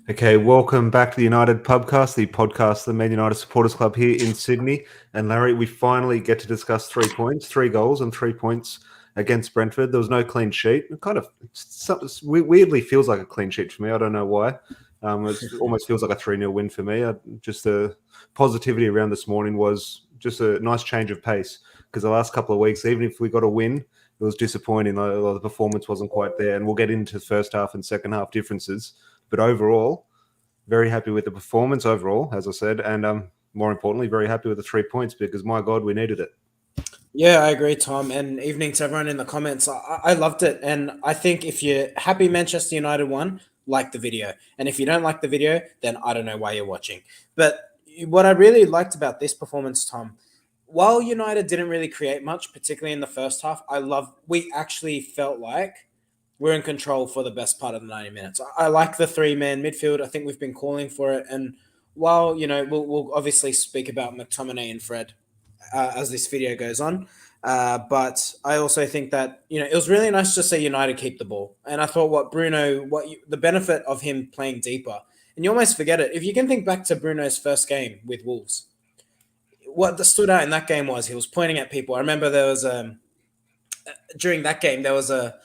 Okay, welcome back to the United Pubcast, the podcast of the Man United Supporters Club here in Sydney. And Larry, we finally get to discuss 3 points, 3 goals and 3 points against Brentford. There was no clean sheet. It kind of weirdly feels like a clean sheet for me. I don't know why. It almost feels like a 3-0 win for me. Just the positivity around this morning was just a nice change of pace because the last couple of weeks, even if we got a win, it was disappointing. The performance wasn't quite there. And we'll get into first half and second half differences. But overall, very happy with the performance overall, as I said, and more importantly, very happy with the 3 points because, my God, we needed it. Yeah, I agree, Tom. And evening to everyone in the comments. I loved it. And I think if you're happy Manchester United won, like the video. And if you don't like the video, then I don't know why you're watching. But what I really liked about this performance, Tom, while United didn't really create much, particularly in the first half, we actually felt like we're in control for the best part of the 90 minutes. I like the three-man midfield. I think we've been calling for it. And while, we'll obviously speak about McTOMINAY and Fred as this video goes on. But I also think that, it was really nice to see United keep the ball. And I thought the benefit of him playing deeper, and you almost forget it. If you can think back to Bruno's first game with Wolves, what stood out in that game was he was pointing at people. I remember during that game, there was a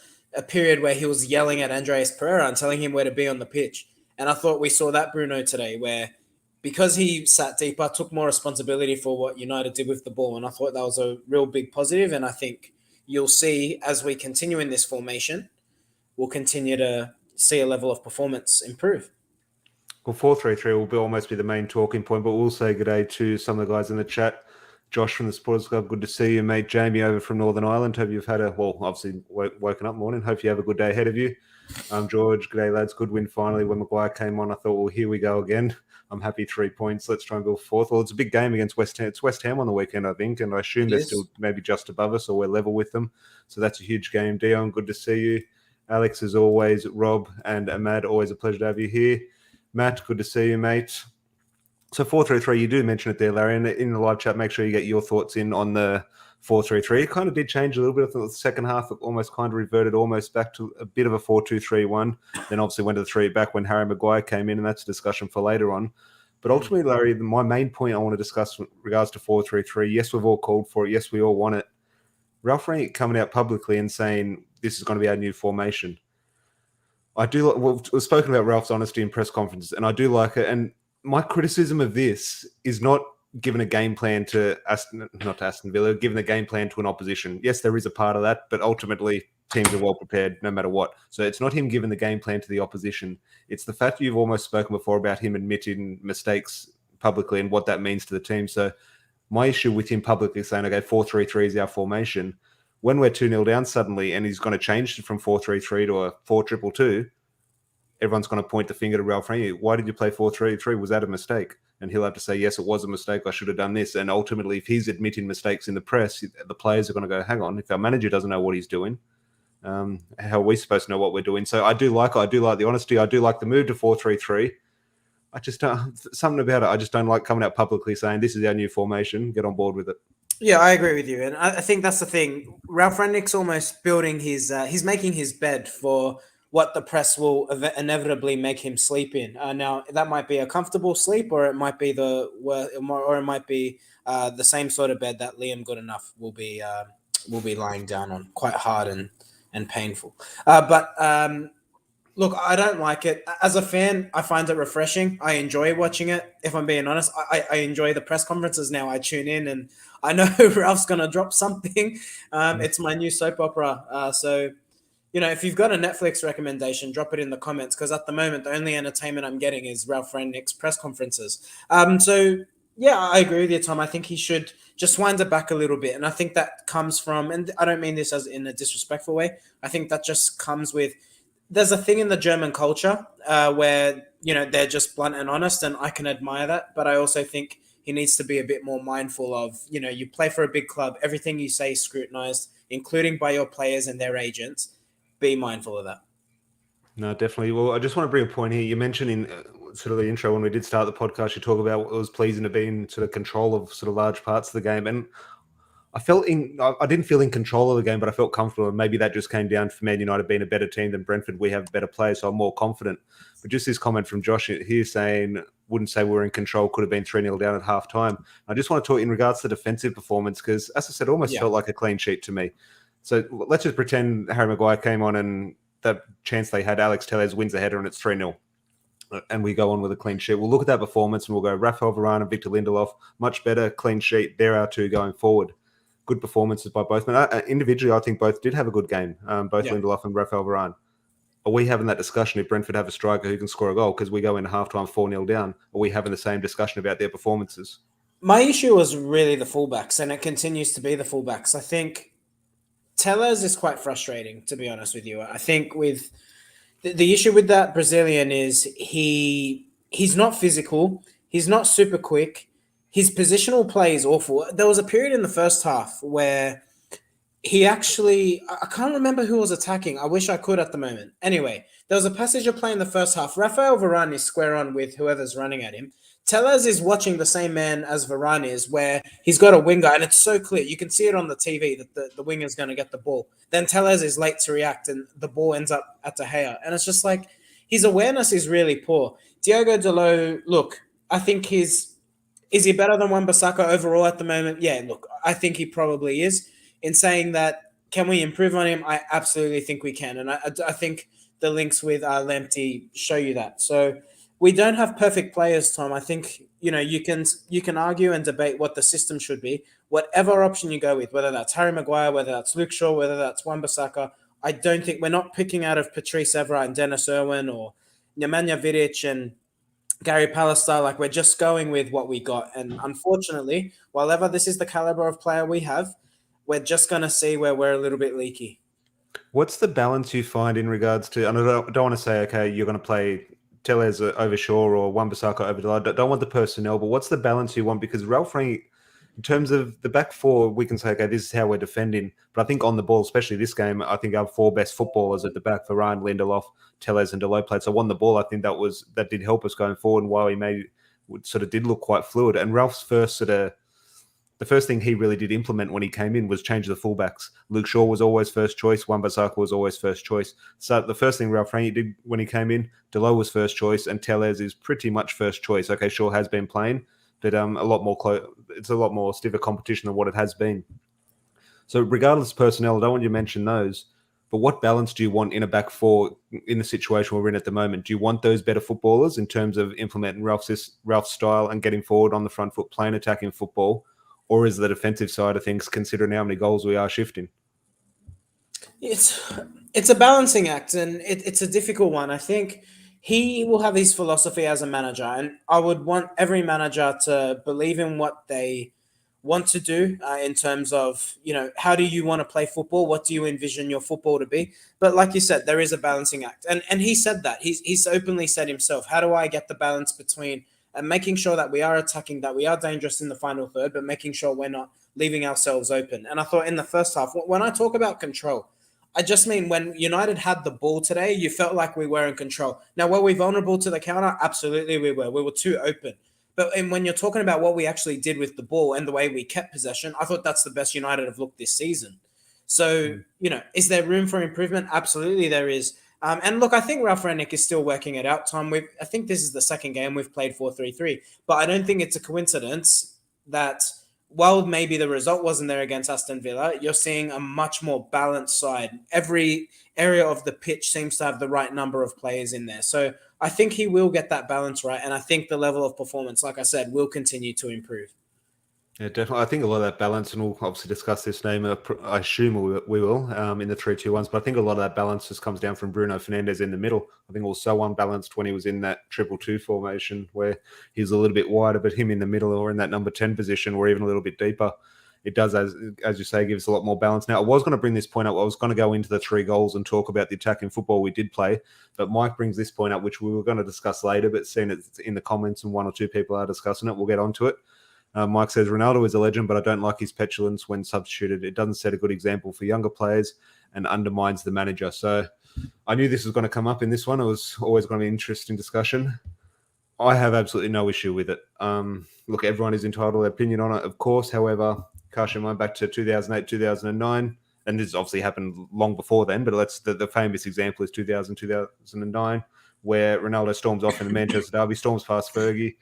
period where he was yelling at Andreas Pereira and telling him where to be on the pitch. And I thought we saw that Bruno today, where because he sat deeper, took more responsibility for what United did with the ball. And I thought that was a real big positive. And I think you'll see as we continue in this formation, we'll continue to see a level of performance improve. Well, 4-3-3 will almost be the main talking point, but we'll say good day to some of the guys in the chat. Josh from the Supporters Club, good to see you, mate. Jamie over from Northern Ireland. Hope you've had obviously woken up morning. Hope you have a good day ahead of you. George, good day, lads. Good win finally. When Maguire came on, I thought, well, here we go again. I'm happy 3 points. Let's try and build fourth. Well, it's a big game against West Ham. It's West Ham on the weekend, I think, and I assume they're still maybe just above us or we're level with them. So that's a huge game. Dion, good to see you. Alex, as always. Rob and Ahmad, always a pleasure to have you here. Matt, good to see you, mate. So 4-3-3, you do mention it there, Larry, and in the live chat, make sure you get your thoughts in on the 4-3-3. It kind of did change a little bit. I thought the second half it almost kind of reverted almost back to a bit of a 4-2-3-1. Then obviously went to the 3 back when Harry Maguire came in, and that's a discussion for later on. But ultimately, Larry, my main point I want to discuss with regards to 4-3-3, yes, we've all called for it. Yes, we all want it. Ralph Rangnick coming out publicly and saying this is going to be our new formation. We've spoken about Ralph's honesty in press conferences, and I do like it. And my criticism of this is not given a game plan to Aston Villa, given a game plan to an opposition. Yes, there is a part of that, but ultimately teams are well prepared no matter what. So it's not him giving the game plan to the opposition. It's the fact you've almost spoken before about him admitting mistakes publicly and what that means to the team. So my issue with him publicly saying, okay, 4-3-3 is our formation. When we're 2-0 down suddenly and he's going to change from 4-3-3 to a 4-2-2, everyone's going to point the finger to Ralph Rangnick. Why did you play 4-3-3? Was that a mistake? And he'll have to say, yes, it was a mistake. I should have done this. And ultimately, if he's admitting mistakes in the press, the players are going to go, hang on, if our manager doesn't know what he's doing, how are we supposed to know what we're doing? So I do like the honesty. I do like the move to 4-3-3. I just don't, something about it. I just don't like coming out publicly saying this is our new formation. Get on board with it. Yeah, I agree with you. And I think that's the thing. Ralph Rangnick's almost building he's making his bed for what the press will inevitably make him sleep in. Now, that might be a comfortable sleep, or it might be the same sort of bed that Liam Goodenough will be lying down on, quite hard and painful. Look, I don't like it. As a fan, I find it refreshing. I enjoy watching it. If I'm being honest, I enjoy the press conferences now. I tune in and I know Ralph's going to drop something. It's my new soap opera. So, if you've got a Netflix recommendation, drop it in the comments, because at the moment, the only entertainment I'm getting is Ralph Rangnick's press conferences. Yeah, I agree with you, Tom. I think he should just wind it back a little bit. And I think that comes from, and I don't mean this as in a disrespectful way, I think that just comes with, there's a thing in the German culture where, they're just blunt and honest, and I can admire that. But I also think he needs to be a bit more mindful of, you play for a big club, everything you say is scrutinized, including by your players and their agents. Be mindful of that. No, definitely. Well, I just want to bring a point here. You mentioned in sort of the intro when we did start the podcast, you talk about what it was pleasing to be in sort of control of sort of large parts of the game. And I didn't feel in control of the game, but I felt comfortable. And maybe that just came down for Man United being a better team than Brentford. We have better players, so I'm more confident. But just this comment from Josh here saying, wouldn't say we were in control, could have been 3-0 down at half time. I just want to talk in regards to defensive performance because, as I said, almost felt like a clean sheet to me. So let's just pretend Harry Maguire came on and that chance they had, Alex Tellez wins the header and it's 3-0. And we go on with a clean sheet. We'll look at that performance and we'll go Rafael Varane and Victor Lindelof, much better, clean sheet. There are two going forward. Good performances by both. But individually, I think both did have a good game, both Lindelof and Rafael Varane. Are we having that discussion if Brentford have a striker who can score a goal because we go into halftime 4-0 down? Are we having the same discussion about their performances? My issue was really the fullbacks, and it continues to be the fullbacks. I think Tellez is quite frustrating, to be honest with you. I think with the issue with that Brazilian is he's not physical. He's not super quick. His positional play is awful. There was a period in the first half where he actually, I can't remember who was attacking. I wish I could at the moment. Anyway, there was a passage of play in the first half. Rafael Varane is square on with whoever's running at him. Tellez is watching the same man as Varane is, where he's got a winger, and it's so clear. You can see it on the TV that the winger's going to get the ball. Then Tellez is late to react, and the ball ends up at De Gea. And it's just like his awareness is really poor. Diogo Dalot, look, I think is he better than Wan-Bissaka overall at the moment? Yeah, look, I think he probably is. In saying that, can we improve on him? I absolutely think we can. And I think the links with Lamptey show you that. So we don't have perfect players, Tom. I think, you can argue and debate what the system should be. Whatever option you go with, whether that's Harry Maguire, whether that's Luke Shaw, whether that's Wan-Bissaka, I don't think we're not picking out of Patrice Evra and Dennis Irwin or Nemanja Vidic and Gary Pallister. Like, we're just going with what we got. And unfortunately, while ever this is the caliber of player we have, we're just going to see where we're a little bit leaky. What's the balance you find in regards to, and I don't want to say, okay, you're going to play Tellez over Shaw or Wan-Bissaka over Dalot. I don't want the personnel, but what's the balance you want? Because Ralph Rangnick, in terms of the back four, we can say, okay, this is how we're defending. But I think on the ball, especially this game, I think our four best footballers at the back, Varane, Lindelof, Tellez, and Dalot played. So on the ball, I think that did help us going forward, and while he did look quite fluid. And Ralph's the first thing he really did implement when he came in was change the fullbacks. Luke Shaw was always first choice. Wan-Bissaka was always first choice. So the first thing Ralph Rangnick did when he came in, Dalot was first choice, and Tellez is pretty much first choice. Okay, Shaw has been playing, but it's a lot more stiffer competition than what it has been. So regardless of personnel, I don't want you to mention those, but what balance do you want in a back four in the situation we're in at the moment? Do you want those better footballers in terms of implementing Ralph's style and getting forward on the front foot, playing attacking football? Or is the defensive side of things, considering how many goals we are shifting? It's a balancing act, and it's a difficult one. I think he will have his philosophy as a manager, and I would want every manager to believe in what they want to do in terms of, how do you want to play football? What do you envision your football to be? But like you said, there is a balancing act. And he said that. He's openly said himself, how do I get the balance between and making sure that we are attacking, that we are dangerous in the final third, but making sure we're not leaving ourselves open. And I thought in the first half, when I talk about control, I just mean when United had the ball today, you felt like we were in control. Now, were we vulnerable to the counter? Absolutely we were. We were too open. But when you're talking about what we actually did with the ball and the way we kept possession, I thought that's the best United have looked this season. So, is there room for improvement? Absolutely there is. And look, I think Ralph Rangnick is still working it out, Tom. I think this is the second game we've played 4-3-3, but I don't think it's a coincidence that while maybe the result wasn't there against Aston Villa, you're seeing a much more balanced side. Every area of the pitch seems to have the right number of players in there. So I think he will get that balance right, and I think the level of performance, like I said, will continue to improve. Yeah, definitely. I think a lot of that balance, and we'll obviously discuss this name, I assume we will, in the 3-2-1s, but I think a lot of that balance just comes down from Bruno Fernandes in the middle. I think also unbalanced when he was in that 3-2 formation where he's a little bit wider, but him in the middle or in that number 10 position or even a little bit deeper, it does, as you say, gives a lot more balance. Now, I was going to bring this point up. I was going to go into the 3 goals and talk about the attacking football we did play, but Mike brings this point up, which we were going to discuss later, but seeing it's in the comments and 1 or 2 people are discussing it, we'll get onto it. Mike says, Ronaldo is a legend, but I don't like his petulance when substituted. It doesn't set a good example for younger players and undermines the manager. So I knew this was going to come up in this one. It was always going to be an interesting discussion. I have absolutely no issue with it. Look, everyone is entitled to their opinion on it, of course. However, cast your mind back to 2008, 2009, and this obviously happened long before then, but the famous example is 2009, where Ronaldo storms off in the Manchester derby, storms past Fergie,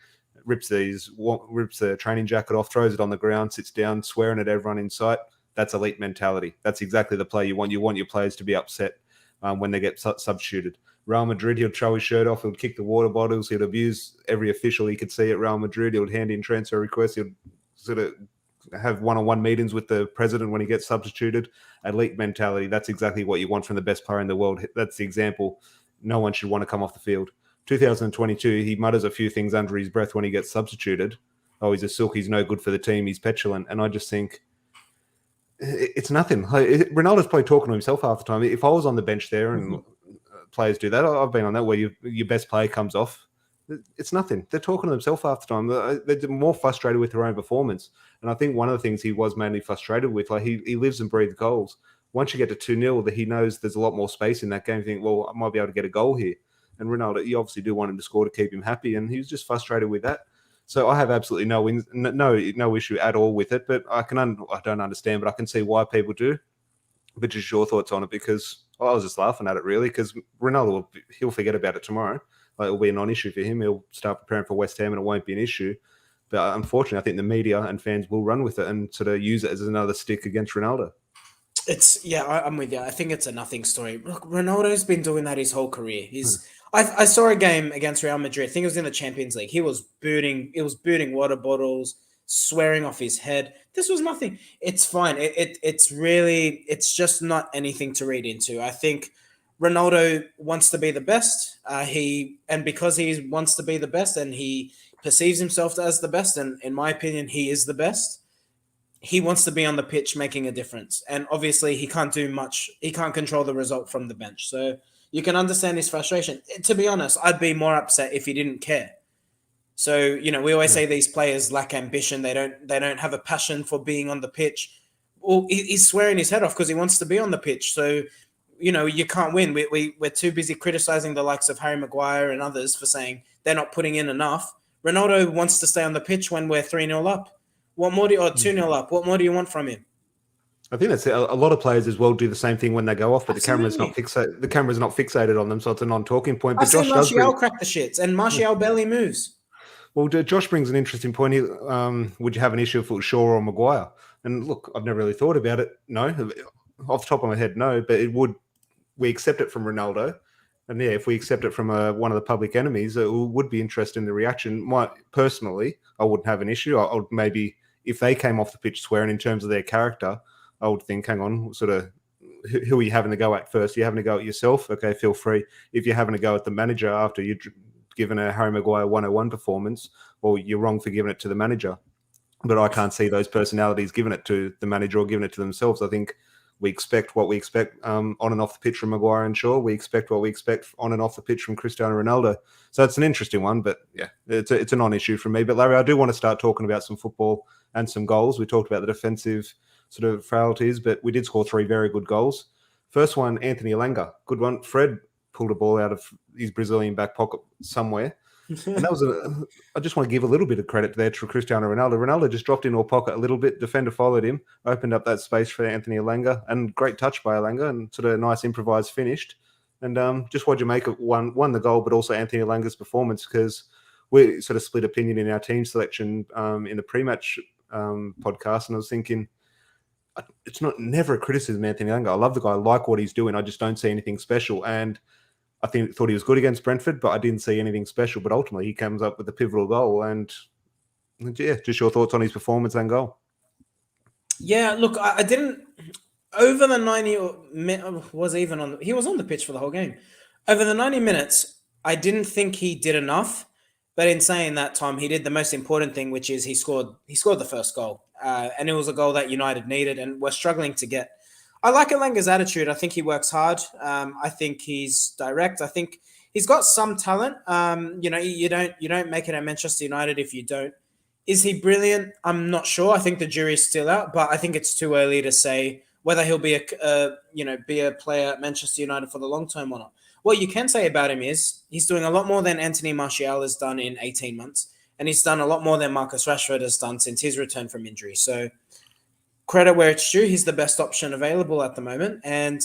rips the training jacket off, throws it on the ground, sits down, swearing at everyone in sight. That's elite mentality. That's exactly the play you want. You want your players to be upset when they get substituted. Real Madrid, he'll throw his shirt off, he'll kick the water bottles, he'll abuse every official he could see at Real Madrid, he'll hand in transfer requests, he'll sort of have one-on-one meetings with the president when he gets substituted. Elite mentality, that's exactly what you want from the best player in the world. That's the example. No one should want to come off the field. 2022, he mutters a few things under his breath when he gets substituted. Oh, he's a silk, he's no good for the team, he's petulant. And I just think it's nothing. Ronaldo's probably talking to himself half the time. If I was on the bench there and players do that, I've been on that where your best player comes off. It's nothing. They're talking to themselves half the time. They're more frustrated with their own performance. And I think one of the things he was mainly frustrated with, like he lives and breathes goals. Once you get to 2-0, he knows there's a lot more space in that game. You think, well, I might be able to get a goal here. And Ronaldo, you obviously do want him to score to keep him happy. And he was just frustrated with that. So I have absolutely no issue at all with it. But I don't understand, but I can see why people do. But just your thoughts on it, because I was just laughing at it really, because Ronaldo, he'll forget about it tomorrow. Like, it'll be a non-issue for him. He'll start preparing for West Ham and it won't be an issue. But unfortunately, I think the media and fans will run with it and sort of use it as another stick against Ronaldo. I'm with you. I think it's a nothing story. Look, Ronaldo's been doing that his whole career. I saw a game against Real Madrid. I think it was in the Champions League. He was booting water bottles, swearing off his head. This was nothing. It's fine. It's just not anything to read into. I think Ronaldo wants to be the best. Because he wants to be the best and he perceives himself as the best, and in my opinion, he is the best. He wants to be on the pitch making a difference. And obviously he can't do much. He can't control the result from the bench. So you can understand his frustration. To be honest, I'd be more upset if he didn't care. So, we always say these players lack ambition. They don't have a passion for being on the pitch. Well, he's swearing his head off because he wants to be on the pitch. So, you can't win. We're too busy criticizing the likes of Harry Maguire and others for saying they're not putting in enough. Ronaldo wants to stay on the pitch when we're 3-0 up. What more or 2-0 up? What more do you want from him? I think that's it. A lot of players as well do the same thing when they go off, but Absolutely. the camera's not fixated on them, so it's a non-talking point. But I've seen Martial crack the shits, and Martial barely moves. Well, Josh brings an interesting point here. Would you have an issue if it was Shaw or Maguire? And look, I've never really thought about it. No, off the top of my head, no. But we accept it from Ronaldo. And yeah, if we accept it from one of the public enemies, it would be interesting in the reaction. Personally, I wouldn't have an issue. I would maybe, if they came off the pitch swearing in terms of their character, I would think, hang on, sort of, who are you having to go at first? Are you having to go at yourself? Okay, feel free. If you're having to go at the manager after you've given a Harry Maguire 101 performance, well, you're wrong for giving it to the manager. But I can't see those personalities giving it to the manager or giving it to themselves. I think we expect what we expect on and off the pitch from Maguire and Shaw. We expect what we expect on and off the pitch from Cristiano Ronaldo. So it's an interesting one, but yeah, it's a non-issue for me. But Larry, I do want to start talking about some football and some goals. We talked about the defensive sort of frailties, but we did score 3 very good goals. First one, Anthony Elanga, good one. Fred pulled a ball out of his Brazilian back pocket somewhere. And that was I just want to give a little bit of credit there to Cristiano Ronaldo. Ronaldo just dropped into a pocket a little bit. Defender followed him, opened up that space for Anthony Elanga, and great touch by Elanga, and sort of a nice improvised finished. And just what you make of one the goal, but also Anthony Elanga's performance, because we sort of split opinion in our team selection in the pre-match podcast, and I was thinking, it's never a criticism of Anthony Elanga. I love the guy. I like what he's doing. I just don't see anything special. And I thought he was good against Brentford, but I didn't see anything special. But ultimately, he comes up with a pivotal goal. And yeah, just your thoughts on his performance and goal. Yeah, look, I didn't over the 90 he was on the pitch for the whole game. Over the 90 minutes, I didn't think he did enough. But in saying that, Tom, he did the most important thing, which is he scored the first goal. And it was a goal that United needed and we're struggling to get. I like Elanga's attitude. I think he works hard. I think he's direct. I think he's got some talent. You don't make it at Manchester United if you don't. Is he brilliant? I'm not sure. I think the jury's still out, but I think it's too early to say whether he'll be a player at Manchester United for the long term or not. What you can say about him is he's doing a lot more than Anthony Martial has done in 18 months, and he's done a lot more than Marcus Rashford has done since his return from injury. So credit where it's due. He's the best option available at the moment, and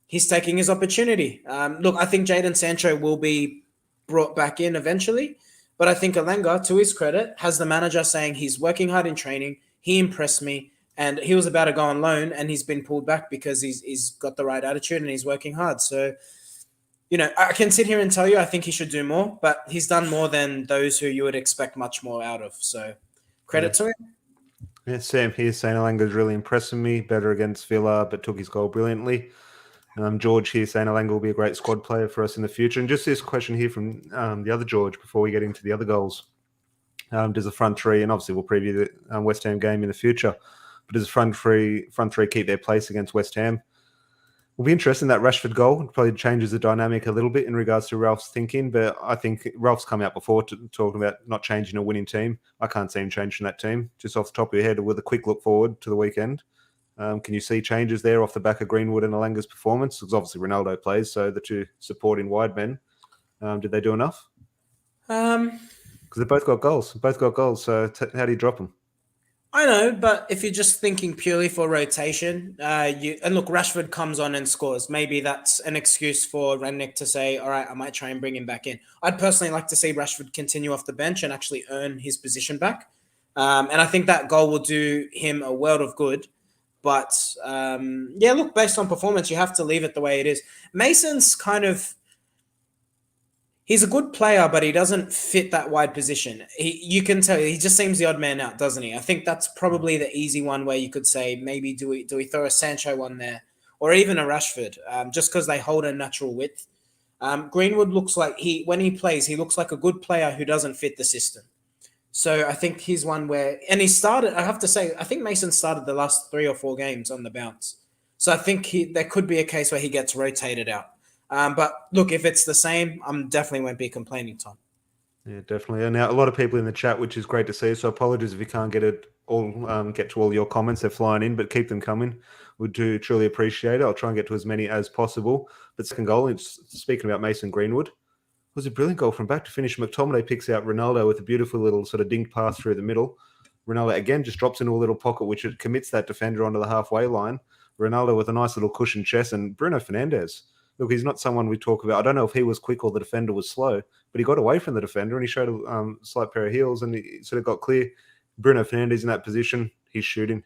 he's taking his opportunity. Look, I think Jadon Sancho will be brought back in eventually. But I think Alenga, to his credit, has the manager saying he's working hard in training. He impressed me, and he was about to go on loan, and he's been pulled back because he's got the right attitude and he's working hard. So, I can sit here and tell you I think he should do more, but he's done more than those who you would expect much more out of. So, credit to him. Yeah, Sam here saying Alanga's really impressing me. Better against Villa, but took his goal brilliantly. George here saying Alanga will be a great squad player for us in the future. And just this question here from the other George before we get into the other goals. Does the front three, and obviously we'll preview the West Ham game in the future, but does the front three keep their place against West Ham? Will be interesting, that Rashford goal. It probably changes the dynamic a little bit in regards to Ralph's thinking, but I think Ralph's come out before talking about not changing a winning team. I can't see him changing that team. Just off the top of your head, with a quick look forward to the weekend, can you see changes there off the back of Greenwood and Alanga's performance? Because obviously Ronaldo plays, so the two supporting wide men. Did they do enough? Because they both got goals. So how do you drop them? I know, but if you're just thinking purely for rotation, and look, Rashford comes on and scores. Maybe that's an excuse for Rangnick to say, all right, I might try and bring him back in. I'd personally like to see Rashford continue off the bench and actually earn his position back. And I think that goal will do him a world of good. But, look, based on performance, you have to leave it the way it is. Mason's he's a good player, but he doesn't fit that wide position. You can tell he just seems the odd man out, doesn't he? I think that's probably the easy one where you could say maybe do we throw a Sancho one there or even a Rashford, just because they hold a natural width. Greenwood looks like when he plays, he looks like a good player who doesn't fit the system. So I think he's one where, and he started. I have to say, I think Mason started the last 3 or 4 games on the bounce. So I think there could be a case where he gets rotated out. But look, if it's the same, I definitely won't be complaining, Tom. Yeah, definitely. And now a lot of people in the chat, which is great to see. So apologies if you can't get to all your comments. They're flying in, but keep them coming. We do truly appreciate it. I'll try and get to as many as possible. But second goal, speaking about Mason Greenwood, was a brilliant goal from back to finish. McTOMINAY picks out Ronaldo with a beautiful little sort of dink pass through the middle. Ronaldo again just drops into a little pocket, which commits that defender onto the halfway line. Ronaldo with a nice little cushion chest, and Bruno Fernandes. Look, he's not someone we talk about. I don't know if he was quick or the defender was slow, but he got away from the defender and he showed a slight pair of heels and he sort of got clear. Bruno Fernandes in that position. He's shooting.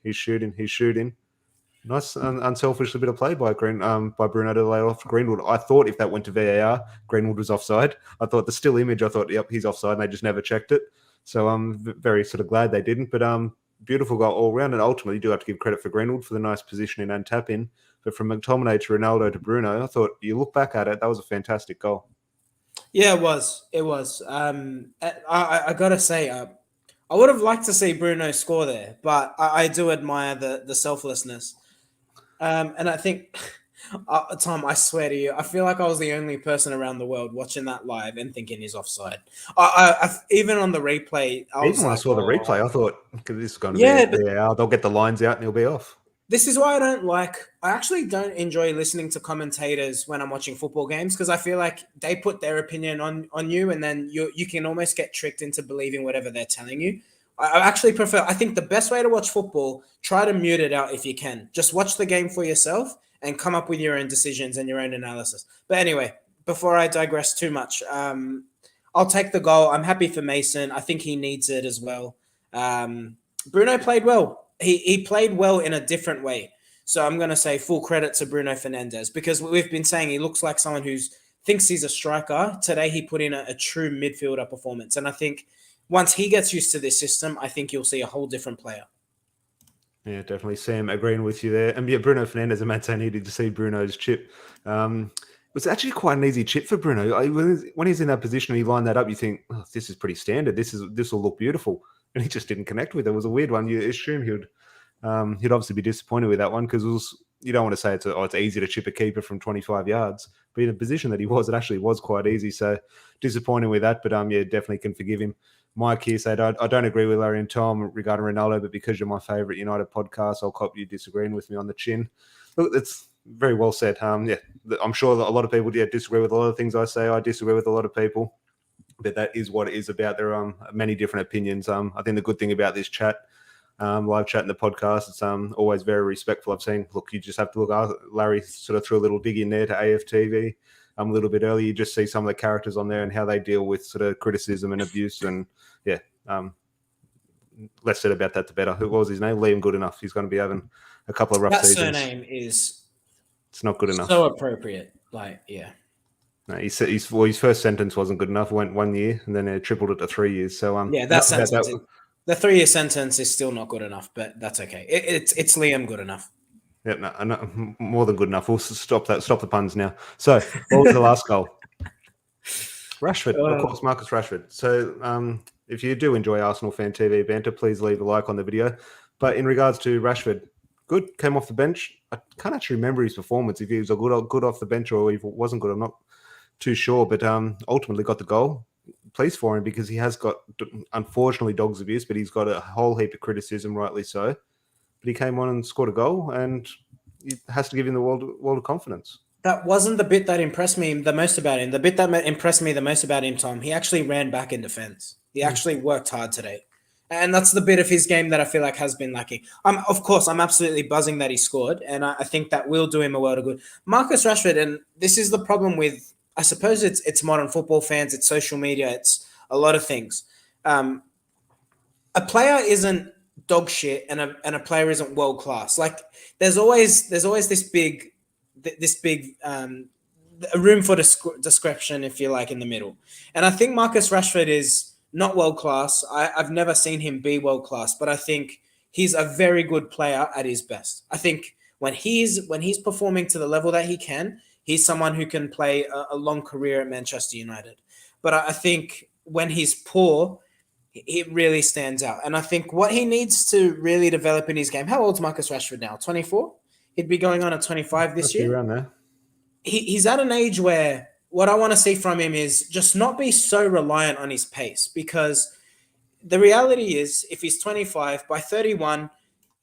Nice, unselfish bit of play by Bruno to lay off Greenwood. I thought if that went to VAR, Greenwood was offside. I thought the still image, yep, he's offside, and they just never checked it. So I'm very sort of glad they didn't. But beautiful goal all round, and ultimately you do have to give credit for Greenwood for the nice positioning and tap in. But from McTominay to Ronaldo to Bruno, I thought you look back at it, that was a fantastic goal. Yeah, it was. I gotta say, I would have liked to see Bruno score there, but I do admire the selflessness. And I think, Tom, I swear to you, I feel like I was the only person around the world watching that live and thinking he's offside. I even on the replay, Even when I saw the replay, I thought, this is going to be VAR. They'll get the lines out and he'll be off. This is why I actually don't enjoy listening to commentators when I'm watching football games, because I feel like they put their opinion on you and then you can almost get tricked into believing whatever they're telling you. I actually prefer, I think the best way to watch football, try to mute it out if you can. Just watch the game for yourself and come up with your own decisions and your own analysis. But anyway, before I digress too much, I'll take the goal. I'm happy for Mason. I think he needs it as well. Bruno played well. He played well in a different way. So I'm going to say full credit to Bruno Fernandes, because we've been saying he looks like someone who thinks he's a striker. Today he put in a true midfielder performance. And I think once he gets used to this system, I think you'll see a whole different player. Yeah, definitely. Sam, agreeing with you there. And yeah, Bruno Fernandes and Matt needed to see Bruno's chip. It was actually quite an easy chip for Bruno. When he's in that position and he lined that up, you think, oh, this is pretty standard. This will look beautiful. And he just didn't connect with it. It was a weird one. You assume he'd obviously be disappointed with that one, because you don't want to say it's easy to chip a keeper from 25 yards. But in a position that he was, it actually was quite easy. So disappointing with that. But yeah, definitely can forgive him. Mike here said, I don't agree with Larry and Tom regarding Ronaldo, but because you're my favourite United podcast, I'll cop you disagreeing with me on the chin. Look, that's very well said. Yeah, I'm sure that a lot of people disagree with a lot of things I say. I disagree with a lot of people, but that is what it is about. There are many different opinions. I think the good thing about this chat, live chat in the podcast, it's always very respectful. I've seen, look, you just have to look. Larry sort of threw a little dig in there to AFTV. a little bit earlier. You just see some of the characters on there and how they deal with sort of criticism and abuse. And yeah, less said about that, the better. Who was his name? Liam Goodenough. He's going to be having a couple of rough That seasons. surname is It's not good enough. so appropriate. Like, yeah. No, his first sentence wasn't good enough. Went 1 year and then tripled it to 3 years. So Yeah, that sentence. The 3-year sentence is still not good enough, but that's okay. It's Liam good enough. Yeah, no, more than good enough. We'll stop that. Stop the puns now. So, what was the last goal? Rashford, of course, Marcus Rashford. So, if you do enjoy Arsenal Fan TV banter, please leave a like on the video. But in regards to Rashford, good, came off the bench. I can't actually remember his performance, if he was a good off the bench or if it wasn't good. I'm not too sure, but ultimately got the goal. Pleased for him because he has got, unfortunately, dogs abuse, but he's got a whole heap of criticism, rightly so. But he came on and scored a goal, and it has to give him the world of confidence. That wasn't the bit that impressed me the most about him. The bit that impressed me the most about him, Tom, he actually ran back in defense. He actually worked hard today. And that's the bit of his game that I feel like has been lacking. Of course, I'm absolutely buzzing that he scored, and I think that will do him a world of good. Marcus Rashford, and this is the problem with, I suppose it's modern football fans, it's social media, it's a lot of things. A player isn't dog shit, and a player isn't world class. Like there's always this big a room for discretion, if you like, in the middle. And I think Marcus Rashford is not world class. I've never seen him be world class, but I think he's a very good player at his best. I think when he's performing to the level that he can, he's someone who can play a long career at Manchester United. But I think when he's poor, it really stands out. And I think what he needs to really develop in his game. How old's Marcus Rashford now? 24? He'd be going on at 25 this year. Around there. He's at an age where what I want to see from him is just not be so reliant on his pace, because the reality is if he's 25, by 31,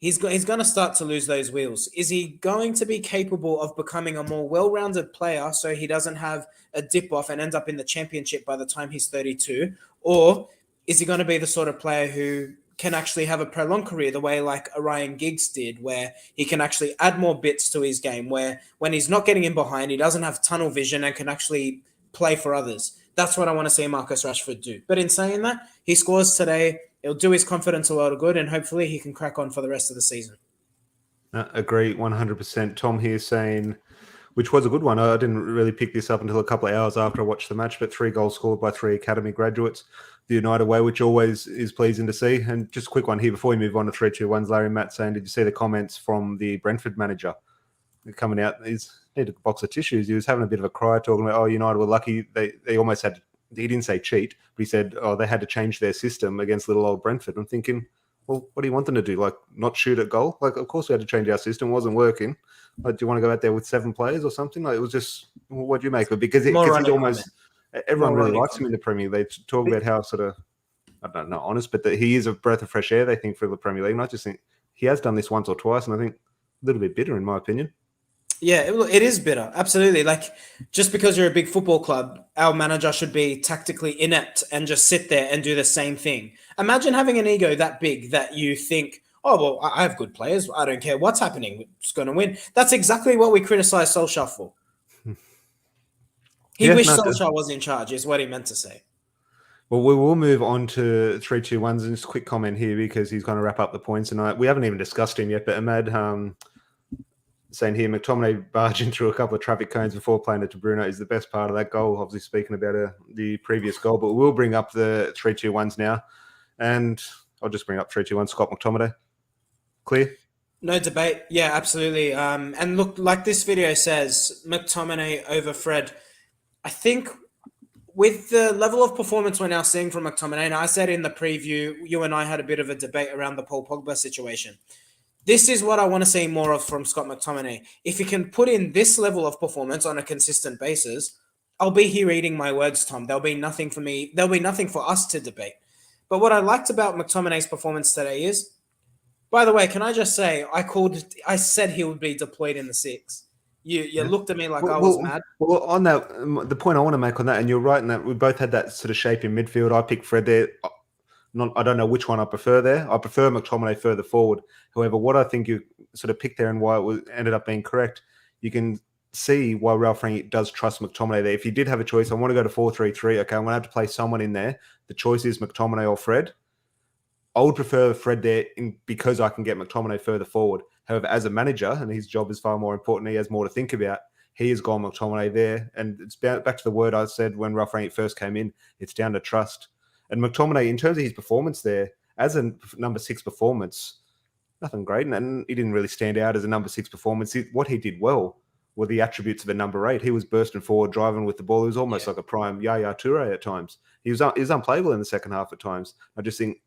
he's going to start to lose those wheels. Is he going to be capable of becoming a more well-rounded player so he doesn't have a dip off and end up in the championship by the time he's 32? Or is he going to be the sort of player who can actually have a prolonged career the way like Ryan Giggs did, where he can actually add more bits to his game, where when he's not getting in behind, he doesn't have tunnel vision and can actually play for others? That's what I want to see Marcus Rashford do. But in saying that, he scores today. It'll do his confidence a lot of good, and hopefully he can crack on for the rest of the season. Agree 100%. Tom here saying, which was a good one. I didn't really pick this up until a couple of hours after I watched the match, but 3 goals scored by 3 academy graduates the United way, which always is pleasing to see. And just a quick one here before we move on to 3-2-1s, Larry Matt saying, did you see the comments from the Brentford manager coming out? He's needed a box of tissues. He was having a bit of a cry, talking about, oh, United were lucky. They almost had, he didn't say cheat, but he said, oh, they had to change their system against little old Brentford. I'm thinking, well, what do you want them to do? Like, not shoot at goal? Like, of course we had to change our system. It wasn't working. Like, do you want to go out there with 7 players or something? Like, it was just, well, what do you make of it? Because he's almost, everyone really likes him in the Premier League. They talk about how sort of, I don't know, honest, but that he is a breath of fresh air, they think, for the Premier League. And I just think he has done this once or twice, and I think a little bit bitter, in my opinion. Yeah, it is bitter. Absolutely. Like, just because you're a big football club, our manager should be tactically inept and just sit there and do the same thing. Imagine having an ego that big that you think, oh, well, I have good players. I don't care what's happening. We're just going to win. That's exactly what we criticize Solskjaer for. He wished Solskjaer was in charge, is what he meant to say. Well, we will move on to 3-2-1s, and just a quick comment here because he's going to wrap up the points tonight. We haven't even discussed him yet, but Ahmad saying here, McTOMINAY barging through a couple of traffic cones before playing it to Bruno is the best part of that goal. Obviously speaking about the previous goal, but we'll bring up the 3-2-1s now. And I'll just bring up 3-2-1, Scott McTominay. Clear? No debate. Yeah, absolutely. And look, like this video says, McTominay over Fred. I think with the level of performance we're now seeing from McTominay, and I said in the preview, you and I had a bit of a debate around the Paul Pogba situation. This is what I want to see more of from Scott McTominay. If he can put in this level of performance on a consistent basis, I'll be here eating my words, Tom. There'll be nothing for me. There'll be nothing for us to debate. But what I liked about McTominay's performance today is, by the way, can I just say, I said he would be deployed in the 6. You looked at me like I was mad. Well, on that, the point I want to make on that, and you're right in that we both had that sort of shape in midfield. I picked Fred there. I don't know which one I prefer there. I prefer McTominay further forward. However, what I think you sort of picked there and why it ended up being correct, you can see why Ralph Rangnick does trust McTominay there. If you did have a choice, I want to go to 4-3-3. Okay, I'm going to have to play someone in there. The choice is McTominay or Fred. I would prefer Fred there because I can get McTominay further forward. However, as a manager, and his job is far more important, he has more to think about. He has gone McTominay there. And it's back to the word I said when Ralph Rangnick first came in. It's down to trust. And McTominay, in terms of his performance there, as a number 6 performance, nothing great. And he didn't really stand out as a number 6 performance. What he did well were the attributes of a number 8. He was bursting forward, driving with the ball. He was almost like a prime Yaya Toure at times. He was unplayable in the second half at times. I just think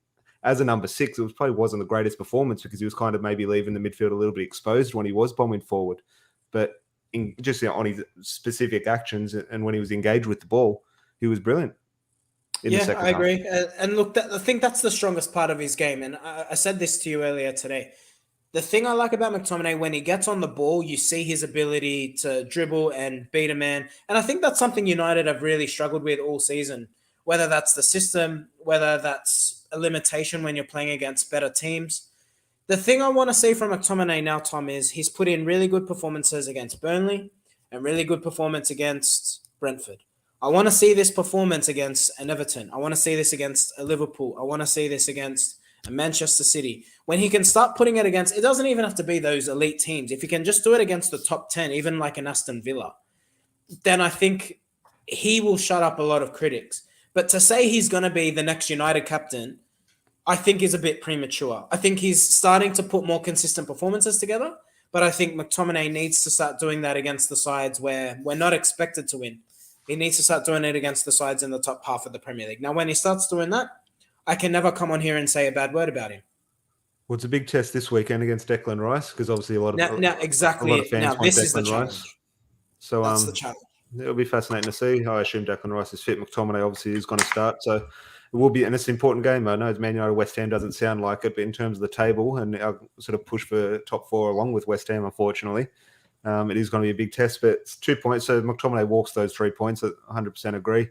as a number 6, it probably wasn't the greatest performance because he was kind of maybe leaving the midfield a little bit exposed when he was bombing forward. But on his specific actions and when he was engaged with the ball, he was brilliant. Yeah, I agree. And look, I think that's the strongest part of his game. And I said this to you earlier today. The thing I like about McTominay, when he gets on the ball, you see his ability to dribble and beat a man. And I think that's something United have really struggled with all season, whether that's the system, whether that's a limitation when you're playing against better teams. The thing I want to see from McTominay now, Tom, is he's put in really good performances against Burnley and really good performance against Brentford. I want to see this performance against an Everton. I want to see this against a Liverpool. I want to see this against a Manchester City. When he can start putting it against, it doesn't even have to be those elite teams. If he can just do it against the top 10, even like an Aston Villa, then I think he will shut up a lot of critics. But to say he's going to be the next United captain, I think is a bit premature. I think he's starting to put more consistent performances together, but I think McTominay needs to start doing that against the sides where we're not expected to win. He needs to start doing it against the sides in the top half of the Premier League. Now, when he starts doing that, I can never come on here and say a bad word about him. Well, it's a big test this weekend against Declan Rice because obviously a lot of fans want Declan Rice. So that's the challenge. It'll be fascinating to see. I assume Declan Rice is fit. McTominay obviously is going to start, so it will be, and it's an important game. I know Man United West Ham doesn't sound like it, but in terms of the table and our sort of push for top 4 along with West Ham, unfortunately, it is going to be a big test. But it's 2 points, so McTominay walks those 3 points. I 100% agree.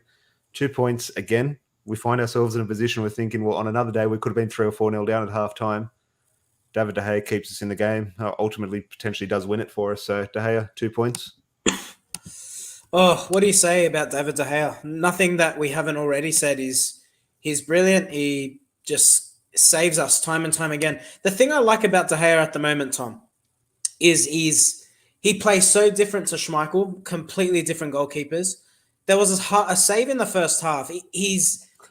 2 points again. We find ourselves in a position we're thinking, well, on another day we could have been 3 or 4-0 down at half time. David De Gea keeps us in the game. Ultimately, potentially does win it for us. So De Gea, 2 points. Oh, what do you say about David De Gea? Nothing that we haven't already said. He's brilliant. He just saves us time and time again. The thing I like about De Gea at the moment, Tom, is he plays so different to Schmeichel, completely different goalkeepers. There was a save in the first half.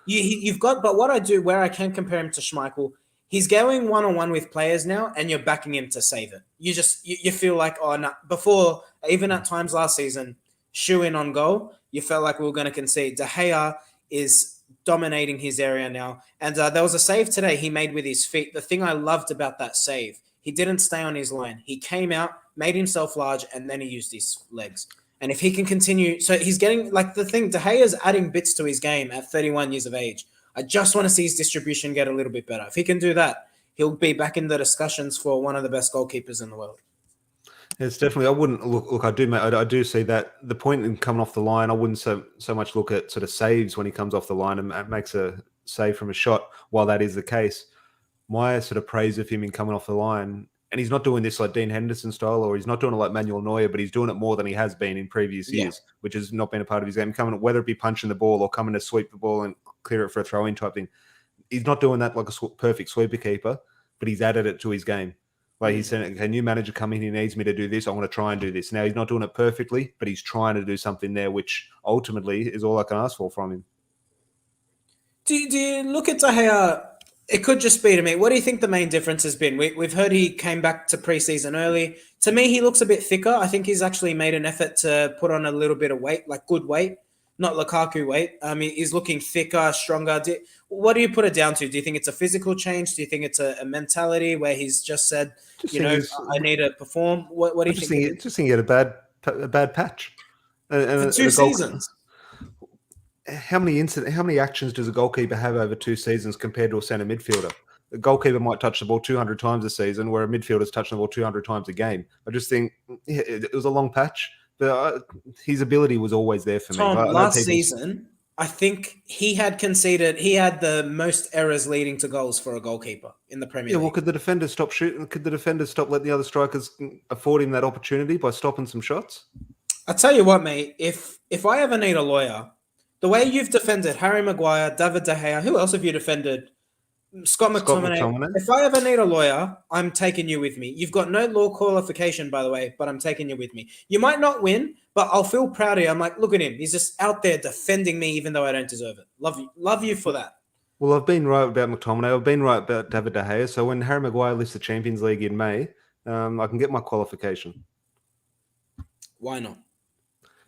You've got, but what I do where I can compare him to Schmeichel, he's going one-on-one with players now, and you're backing him to save it. You feel like, oh no. Before, even at times last season, shoe in on goal, you felt like we were going to concede. De Gea is dominating his area now. And there was a save today he made with his feet. The thing I loved about that save, he didn't stay on his line. He came out, made himself large, and then he used his legs. And if he can continue, so he's getting, like the thing, De Gea is adding bits to his game at 31 years of age. I just want to see his distribution get a little bit better. If he can do that, he'll be back in the discussions for one of the best goalkeepers in the world. It's definitely. I wouldn't look. I do see that the point in coming off the line. I wouldn't so much look at sort of saves when he comes off the line and makes a save from a shot. While that is the case, my sort of praise of him in coming off the line, and he's not doing this like Dean Henderson style, or he's not doing it like Manuel Neuer, but he's doing it more than he has been in previous years, which has not been a part of his game. Coming, whether it be punching the ball or coming to sweep the ball and clear it for a throw-in type thing, he's not doing that like a perfect sweeper keeper, but he's added it to his game. Like he said, a new manager come in, he needs me to do this. I want to try and do this. Now, he's not doing it perfectly, but he's trying to do something there, which ultimately is all I can ask for from him. Do you look at De Gea? It could just be to me. What do you think the main difference has been? We've heard he came back to preseason early. To me, he looks a bit thicker. I think he's actually made an effort to put on a little bit of weight, like good weight, not Lukaku weight. He's looking thicker, stronger. What do you put it down to? Do you think it's a physical change? Do you think it's a mentality where he's just said, I need to perform? What do you think? Just think he had a bad patch. For 2 seasons. How many actions does a goalkeeper have over 2 seasons compared to a centre midfielder? A goalkeeper might touch the ball 200 times a season, where a midfielder's touching the ball 200 times a game. I just think it was a long patch, but his ability was always there for me. Last season, I think he had the most errors leading to goals for a goalkeeper in the Premier Yeah, well, League. could the defenders stop shooting? Could the defenders stop letting the other strikers afford him that opportunity by stopping some shots? I tell you what, mate, if I ever need a lawyer, the way you've defended Harry Maguire, David De Gea, who else have you defended? Scott Scott McTominay. McTominay? If I ever need a lawyer, I'm taking you with me. You've got no law qualification, by the way, but I'm taking you with me. You might not win, but I'll feel proud of you. I'm like, look at him. He's just out there defending me, even though I don't deserve it. Love you for that. Well, I've been right about McTominay. I've been right about David De Gea. So when Harry Maguire lifts the Champions League in May, I can get my qualification. Why not?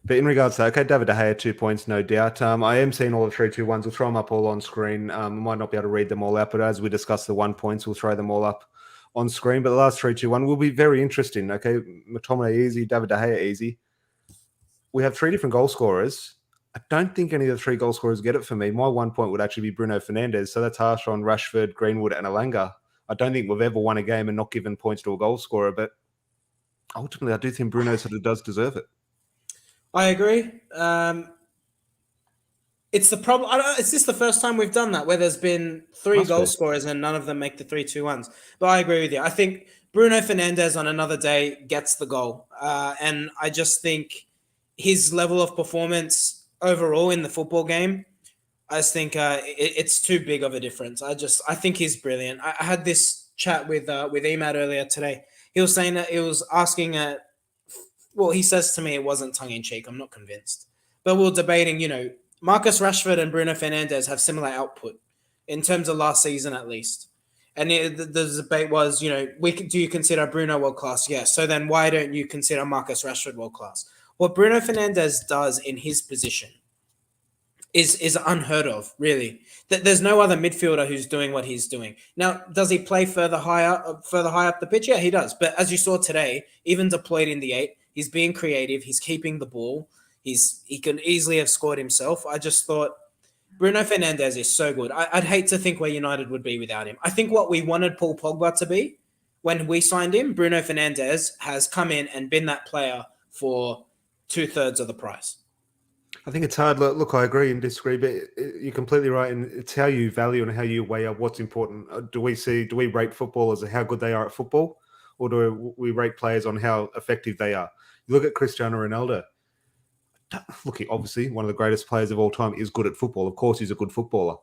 But in regards to that, okay, David De Gea, 2 points, no doubt. I am seeing all the 3-2-1s. We'll throw them up all on screen. I might not be able to read them all out, but as we discuss the 1 points, we'll throw them all up on screen. But the last 3-2-1 will be very interesting. Okay, McTominay easy, David De Gea easy. We have 3 different goal scorers. I don't think any of the 3 goal scorers get it for me. My 1 point would actually be Bruno Fernandes. So that's harsh on Rashford, Greenwood, and Alanga. I don't think we've ever won a game and not given points to a goal scorer, but ultimately, I do think Bruno sort of does deserve it. I agree. It's the problem. Is this the first time we've done that where there's been 3 Must goal be. scorers and none of them make the 3-2-1s? But I agree with you. I think Bruno Fernandes on another day gets the goal. And I just think his level of performance overall in the football game, I just think it's too big of a difference. I think he's brilliant. I had this chat with Emad earlier today. He was saying that he was asking well, he says to me it wasn't tongue-in-cheek. I'm not convinced. But we we're debating, Marcus Rashford and Bruno Fernandes have similar output in terms of last season at least. And the debate was, do you consider Bruno world-class? Yes. So then why don't you consider Marcus Rashford world-class? What Bruno Fernandes does in his position is unheard of, really. There's no other midfielder who's doing what he's doing. Now, does he play further high up the pitch? Yeah, he does. But as you saw today, even deployed in the 8, he's being creative. He's keeping the ball. He could easily have scored himself. I just thought Bruno Fernandes is so good. I'd hate to think where United would be without him. I think what we wanted Paul Pogba to be when we signed him, Bruno Fernandes has come in and been that player for 2/3 of the price. I think it's hard. Look, I agree and disagree, but you're completely right. And it's how you value and how you weigh up what's important. Do we rate footballers on how good they are at football, or do we rate players on how effective they are? You look at Cristiano Ronaldo. Look, obviously, one of the greatest players of all time is good at football. Of course, he's a good footballer.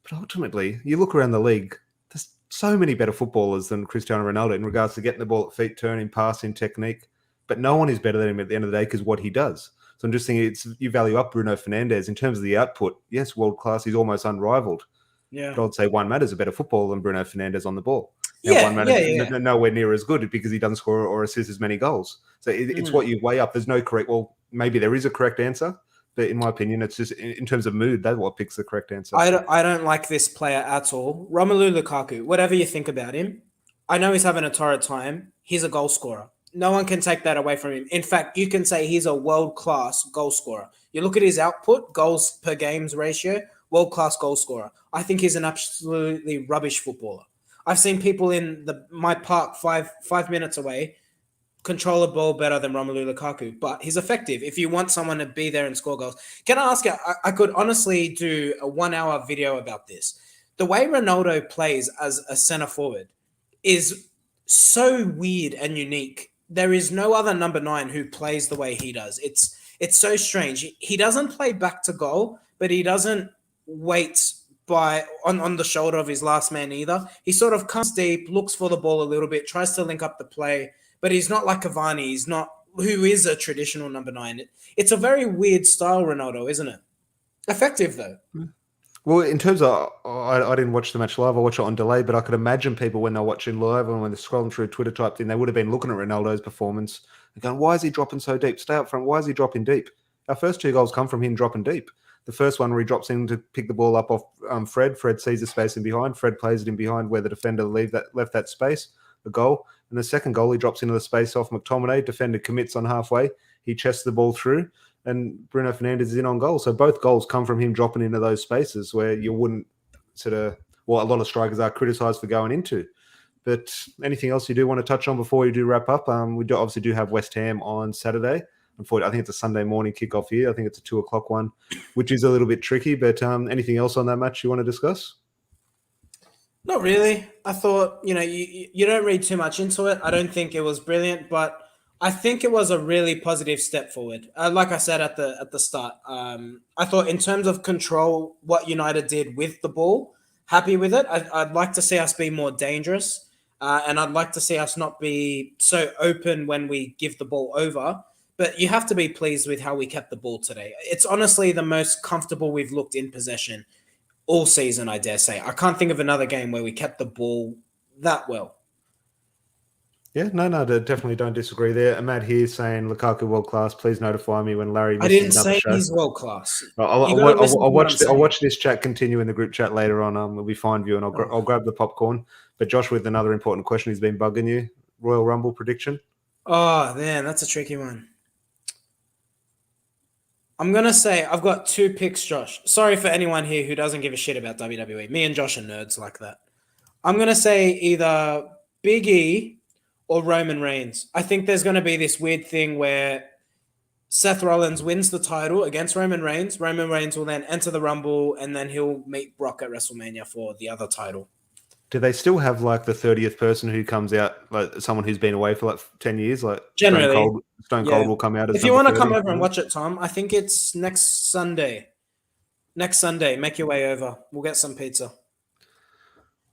But ultimately, you look around the league, there's so many better footballers than Cristiano Ronaldo in regards to getting the ball at feet, turning, passing, technique. But no one is better than him at the end of the day because what he does. So I'm just thinking you value up Bruno Fernandes in terms of the output. Yes, world class. He's almost unrivaled. Yeah. But I'd say Juan Mata's a better footballer than Bruno Fernandes on the ball. Yeah, Juan Mata's nowhere near as good because he doesn't score or assist as many goals. So it's what you weigh up. There's no correct. Well, maybe there is a correct answer, but in my opinion, it's just in terms of mood. That's what picks the correct answer. I don't like this player at all. Romelu Lukaku. Whatever you think about him, I know he's having a torrid time. He's a goal scorer. No one can take that away from him. In fact, you can say he's a world-class goal scorer. You look at his output, goals per games ratio, world-class goal scorer. I think he's an absolutely rubbish footballer. I've seen people in my park 5 minutes away control a ball better than Romelu Lukaku, but he's effective if you want someone to be there and score goals. Can I ask you, I could honestly do a 1-hour video about this. The way Ronaldo plays as a center forward is so weird and unique. There is no other number 9 who plays the way he does. It's so strange. He doesn't play back to goal, but he doesn't wait on the shoulder of his last man either. He sort of comes deep, looks for the ball a little bit, tries to link up the play, but he's not like Cavani. He's not who is a traditional number 9. It's a very weird style, Ronaldo, isn't it? Effective though. Well, in terms of, I didn't watch the match live. I watched it on delay, but I could imagine people when they're watching live and when they're scrolling through Twitter type thing, they would have been looking at Ronaldo's performance and going, why is he dropping so deep? Stay up front. Why is he dropping deep? Our first 2 goals come from him dropping deep. The first one where he drops in to pick the ball up off Fred. Fred sees the space in behind. Fred plays it in behind where the defender left that space, the goal. And the second goal, he drops into the space off McTominay. Defender commits on halfway. He chests the ball through. And Bruno Fernandes is in on goal. So both goals come from him dropping into those spaces where you wouldn't a lot of strikers are criticised for going into. But anything else you do want to touch on before you do wrap up? We obviously do have West Ham on Saturday. unfortunately, I think it's a Sunday morning kickoff here. I think it's a 2:00 one, which is a little bit tricky. But anything else on that match you want to discuss? Not really. I thought, you don't read too much into it. I don't think it was brilliant, but I think it was a really positive step forward. Like I said at the start, I thought in terms of control, what United did with the ball, happy with it. I'd like to see us be more dangerous, and I'd like to see us not be so open when we give the ball over. But you have to be pleased with how we kept the ball today. It's honestly the most comfortable we've looked in possession all season, I dare say. I can't think of another game where we kept the ball that well. Yeah, no, definitely don't disagree there. Matt here saying Lukaku world class. Please notify me when Larry I misses didn't another say show. he's world class. I'll watch this chat continue in the group chat later on. We'll be fine view, and I'll grab the popcorn. But Josh, with another important question, he's been bugging you. Royal Rumble prediction. Oh man, that's a tricky one. I'm going to say I've got 2 picks, Josh. Sorry for anyone here who doesn't give a shit about WWE. Me and Josh are nerds like that. I'm going to say either Big E or Roman Reigns. I think there's going to be this weird thing where Seth Rollins wins the title against Roman Reigns. Roman Reigns will then enter the Rumble, and then he'll meet Brock at WrestleMania for the other title. Do they still have like the 30th person who comes out, like someone who's been away for like 10 years? Like Generally, Stone Cold will come out as if you want to 30. come over and watch it, Tom, I think it's next Sunday. Next Sunday, make your way over. We'll get some pizza.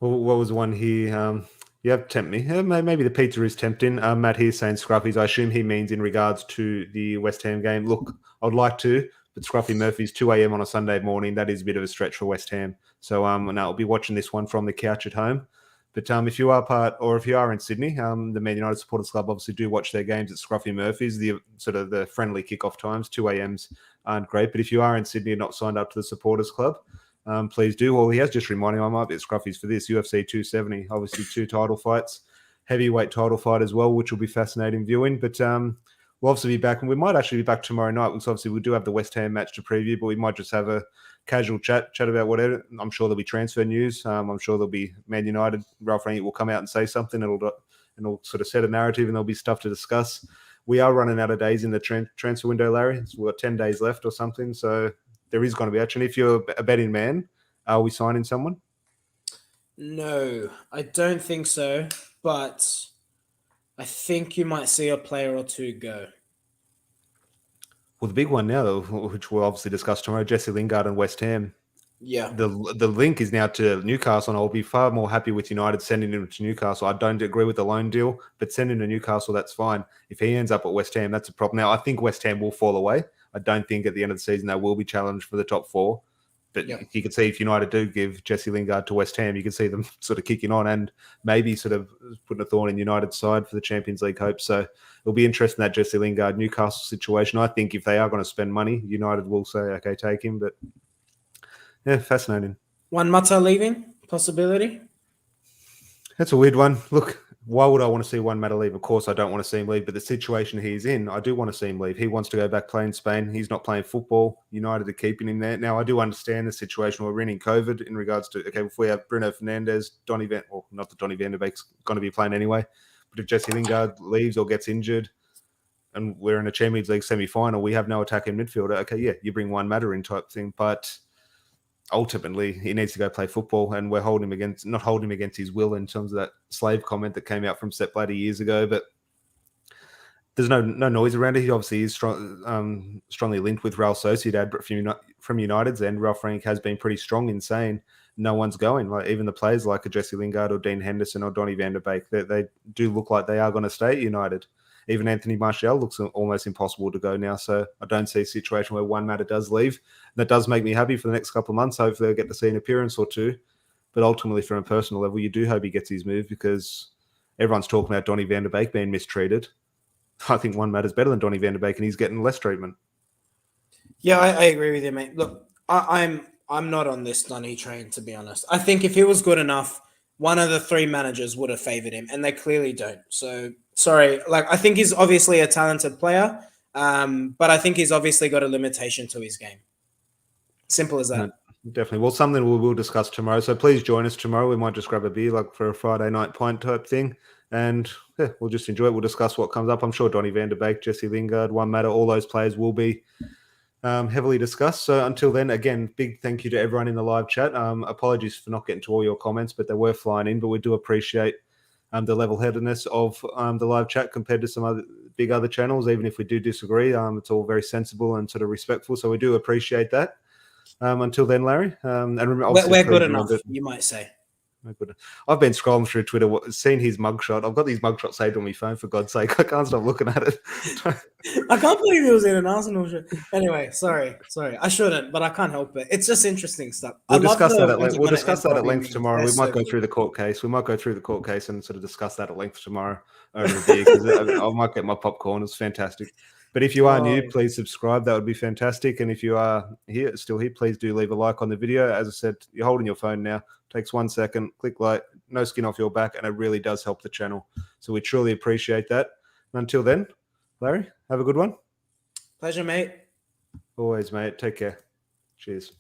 Well, what was the one here? Yeah, tempt me. Maybe the pizza is tempting. Matt here saying Scruffy's. I assume he means in regards to the West Ham game. Look, I'd like to, but Scruffy Murphy's 2 a.m. on a Sunday morning. That is a bit of a stretch for West Ham. So and I'll be watching this one from the couch at home. But if you are in Sydney, the Man United Supporters Club obviously do watch their games at Scruffy Murphy's. The sort of the friendly kickoff times, 2 a.m.s aren't great. But if you are in Sydney and not signed up to the Supporters Club, please do. Well, he has just reminded me I might be at Scruffy's for this UFC 270. Obviously, 2 title fights, heavyweight title fight as well, which will be fascinating viewing. But we'll obviously be back, and we might actually be back tomorrow night, because obviously we do have the West Ham match to preview, but we might just have a casual chat about whatever. I'm sure there'll be transfer news. I'm sure there'll be Man United. Ralph Rangnick will come out and say something. It'll sort of set a narrative, and there'll be stuff to discuss. We are running out of days in the transfer window, Larry. So we've got 10 days left or something. So there is going to be action. If you're a betting man, are we signing someone? No, I don't think so. But I think you might see a player or 2 go. Well, the big one now, though, which we'll obviously discuss tomorrow, Jesse Lingard and West Ham. Yeah. The link is now to Newcastle, and I'll be far more happy with United sending him to Newcastle. I don't agree with the loan deal, but sending him to Newcastle, that's fine. If he ends up at West Ham, that's a problem. Now, I think West Ham will fall away. I don't think at the end of the season they will be challenged for the top 4. But you can see if United do give Jesse Lingard to West Ham, you can see them sort of kicking on and maybe sort of putting a thorn in United's side for the Champions League hopes. So it'll be interesting, that Jesse Lingard Newcastle situation. I think if they are going to spend money, United will say, okay, take him. But yeah, fascinating. Juan Mata leaving possibility? That's a weird one. Look, why would I want to see Juan Mata leave? Of course, I don't want to see him leave, but the situation he's in, I do want to see him leave. He wants to go back play in Spain. He's not playing football. United are keeping him there. Now, I do understand the situation we're in COVID in regards to, okay, if we have Bruno Fernandes, Donny Van, well, not that Donny van der Beek's going to be playing anyway, but if Jesse Lingard leaves or gets injured and we're in a Champions League semi-final, we have no attacking midfielder. Okay, yeah, you bring Juan Mata in type thing, but ultimately he needs to go play football, and we're not holding him against his will in terms of that slave comment that came out from Sepp Blatter years ago. But there's no noise around it. He obviously is strongly linked with Real Sociedad, but from United's end, Ralph Rangnick has been pretty strong in saying no one's going. Like even the players like a Jesse Lingard or Dean Henderson or Donny van der Beek, they do look like they are going to stay at United. Even Anthony Martial looks almost impossible to go now. So I don't see a situation where Juan Mata does leave. And that does make me happy for the next couple of months. Hopefully I'll get to see an appearance or 2. But ultimately, from a personal level, you do hope he gets his move, because everyone's talking about Donny van der Beek being mistreated. I think Juan Mata's better than Donny van der Beek, and he's getting less treatment. Yeah, I agree with you, mate. Look, I'm not on this Donny train, to be honest. I think if he was good enough, one of the 3 managers would have favoured him, and they clearly don't. So, sorry. I think he's obviously a talented player, but I think he's obviously got a limitation to his game. Simple as that. No, definitely. Well, something we'll discuss tomorrow. So please join us tomorrow. We might just grab a beer for a Friday night pint type thing. And yeah, we'll just enjoy it. We'll discuss what comes up. I'm sure Donny van der Beek, Jesse Lingard, One Matter, all those players will be heavily discussed. So until then, again, big thank you to everyone in the live chat. Apologies for not getting to all your comments, but they were flying in. But we do appreciate the level-headedness of the live chat compared to some other big other channels. Even if we do disagree, it's all very sensible and sort of respectful. So we do appreciate that. Until then, Larry, and remember, We're good enough, you might say. I've been scrolling through Twitter, seen his mugshot. I've got these mugshots saved on my phone, for God's sake. I can't stop looking at it. I can't believe he was in an Arsenal shirt. Anyway, sorry. I shouldn't, but I can't help it. It's just interesting stuff. We'll discuss that at length tomorrow. We might go through the court case. We might go through the court case and sort of discuss that at length tomorrow over a beer, because I might get my popcorn. It's fantastic. But if you are new, please subscribe. That would be fantastic. And if you are still here, please do leave a like on the video. As I said, you're holding your phone now. Takes 1 second. Click like. No skin off your back, and it really does help the channel. So we truly appreciate that. And until then, Larry, have a good one. Pleasure, mate. Always, mate. Take care. Cheers.